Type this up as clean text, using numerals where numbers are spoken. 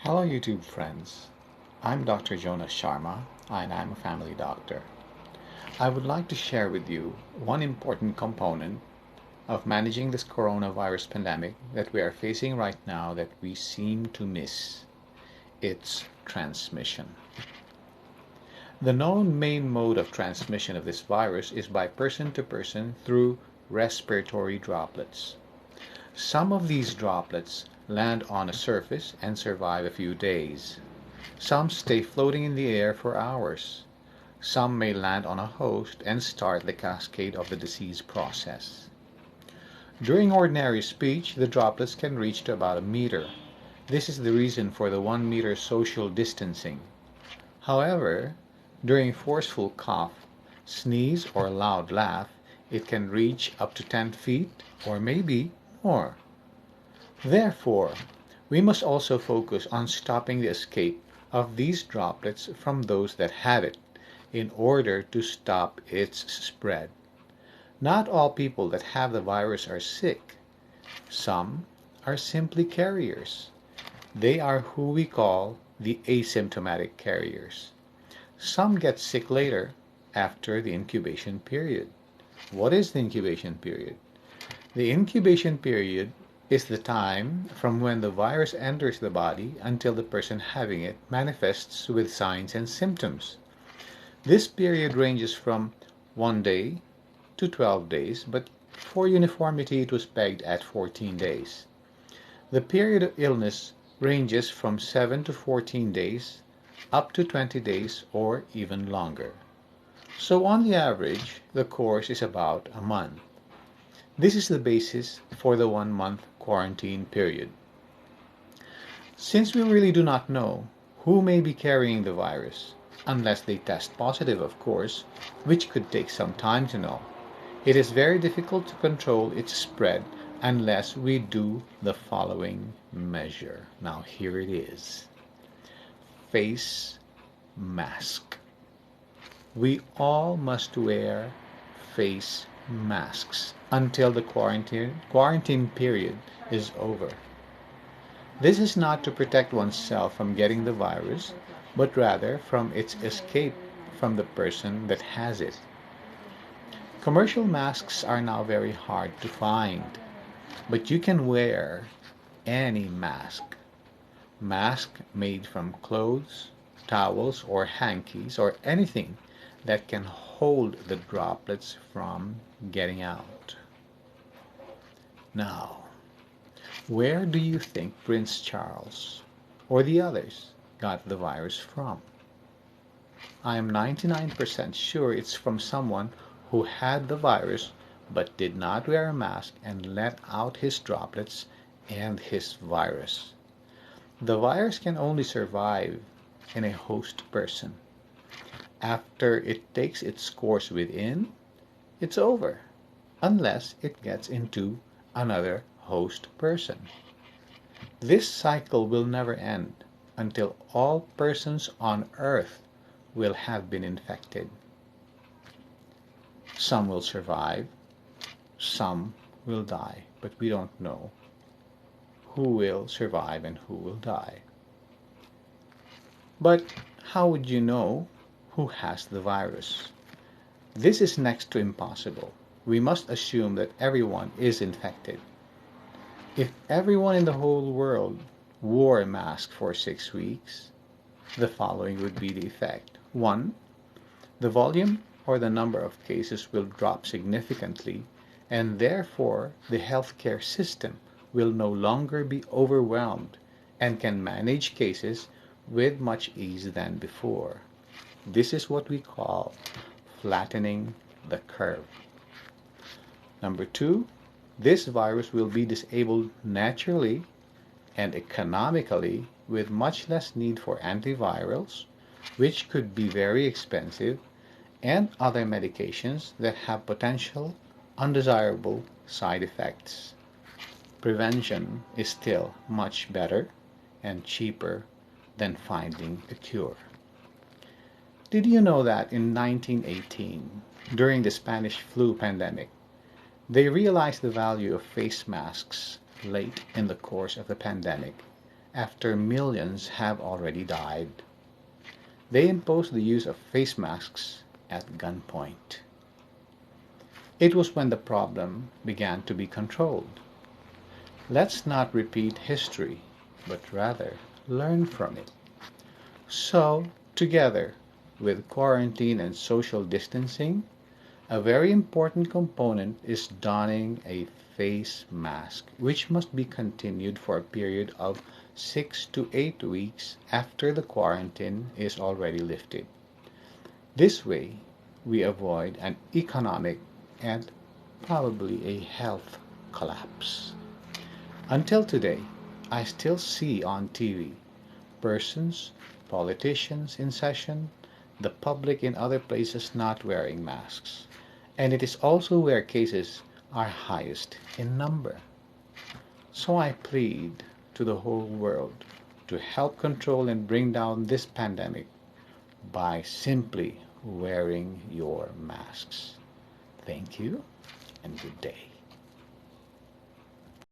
Hello, YouTube friends. I'm Dr. Jonas Sharma, and I'm a family doctor. I would like to share with you one important component of managing this coronavirus pandemic that we are facing right now that we seem to miss. It's transmission. The known main mode of transmission of this virus is by person to person through respiratory droplets. Some of these droplets land on a surface and survive a few days. Some stay floating in the air for hours. Some may land on a host and start the cascade of the disease process. During ordinary speech, the droplets can reach to about a meter. This is the reason for the 1 meter social distancing. However, during forceful cough, sneeze, or loud laugh, it can reach up to 10 feet or maybe more. Therefore, we must also focus on stopping the escape of these droplets from those that have it in order to stop its spread. Not all people that have the virus are sick. Some are simply carriers. They are who we call the asymptomatic carriers. Some get sick later after the incubation period. What is the incubation period? The incubation period is the time from when the virus enters the body until the person having it manifests with signs and symptoms. This period ranges from 1 day to 12 days, but for uniformity it was pegged at 14 days. The period of illness ranges from 7 to 14 days, up to 20 days, or even longer. So on the average, the course is about a month. This is the basis for the 1 month quarantine period. Since we really do not know who may be carrying the virus, unless they test positive, of course, which could take some time to know, it is very difficult to control its spread unless we do the following measure. Now, here it is. Face mask. We all must wear face masks until the quarantine period is over. This is not to protect oneself from getting the virus, but rather from its escape from the person that has it. Commercial masks are now very hard to find, but you can wear any mask. Mask made from clothes, towels, or hankies, or anything that can hold the droplets from getting out. Now, where do you think Prince Charles or the others got the virus from? I am 99% sure it's from someone who had the virus but did not wear a mask and let out his droplets and his virus. The virus can only survive in a host person. After it takes its course within, it's over, unless it gets into another host person. This cycle will never end until all persons on earth will have been infected. Some will survive, some will die, but we don't know who will survive and who will die. But how would you know who has the virus? This is next to impossible. We must assume that everyone is infected. If everyone in the whole world wore a mask for 6 weeks, the following would be the effect. 1. The volume or the number of cases will drop significantly, and therefore the healthcare system will no longer be overwhelmed and can manage cases with much ease than before. This is what we call flattening the curve. Number 2, this virus will be disabled naturally and economically with much less need for antivirals, which could be very expensive, and other medications that have potential undesirable side effects. Prevention is still much better and cheaper than finding a cure. Did you know that in 1918, during the Spanish flu pandemic, they realized the value of face masks late in the course of the pandemic, after millions have already died. They imposed the use of face masks at gunpoint. It was when the problem began to be controlled. Let's not repeat history, but rather learn from it. So, together with quarantine and social distancing, a very important component is donning a face mask, which must be continued for a period of 6 to 8 weeks after the quarantine is already lifted. This way, we avoid an economic and probably a health collapse. Until today, I still see on TV persons, politicians in session, the public in other places not wearing masks. And it is also where cases are highest in number. So I plead to the whole world to help control and bring down this pandemic by simply wearing your masks. Thank you and good day.